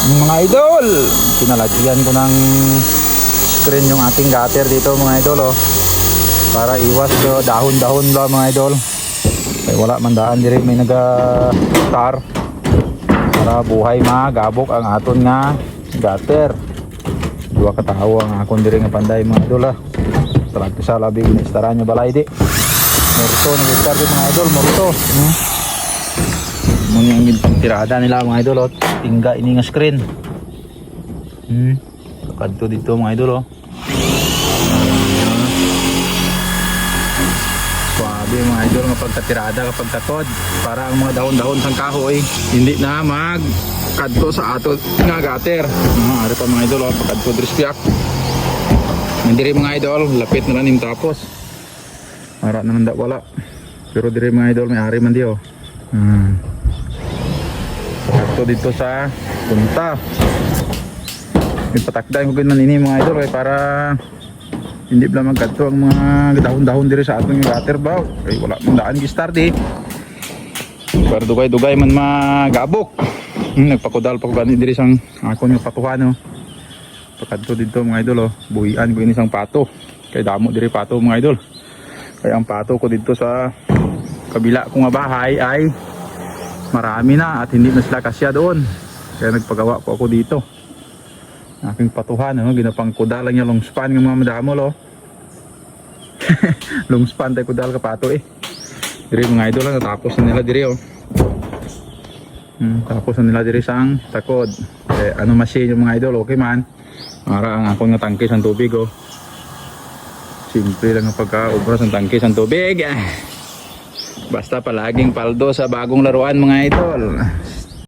Mga idol, pinalagyan ko ng screen yung ating gutter dito mga idol para iwas dahon-dahon lang mga idol. Kaya wala man daan diri may naga-star para buhay magabok ang aton nga gutter. Dua katawo ang akon diri nga panday mga idol Sarap sa labi inistaran nyo balay di. Morto nag-start mga idol, morto. Muna yung tirada nila mga idol tingga ini nga screen. Kadto dito mga idol Swabe mga idol nga pagkatirada kapag katod para ang mga dahon-dahon sang kahoy hindi na mag kadto sa ato nga gutter. Ari pa mga idol pagkadto drispiak. Diri mga idol lapit na lang tapos. Ara naman da wala. Pero diri mga idol may ari man di Ito dito sa punta. Ipatakdahin ko man ini mga idol para hindi bala magkadto ang mga dahon-dahon diri sa atong gutter ba. Ay wala man daan gi-start Para dugay-dugay man magabok. Nagpakudal pa ko gani diri sang akon nga patuhan Pagkadto dito mga idol buhian ko ini sang pato. Kay damo diri pato mga idol. Kaya ang pato ko dito sa kabila ko nga bahay ay marami na at hindi na sila kasya doon. Kaya nagpagawa po ako dito. Aking patuhan, ginapang kudal lang niya long span ng mga madamo long span tayo kudal kapato Diri mga idol natapos na nila diri Tapos na nila diri sang takod. Ano machine yung mga idol, okay man. Mara ang akong nga tangke sang tubig Simple lang ang pagka-obra sang tangke sang tubig. Basta palaging paldo sa bagong laruan mga idol.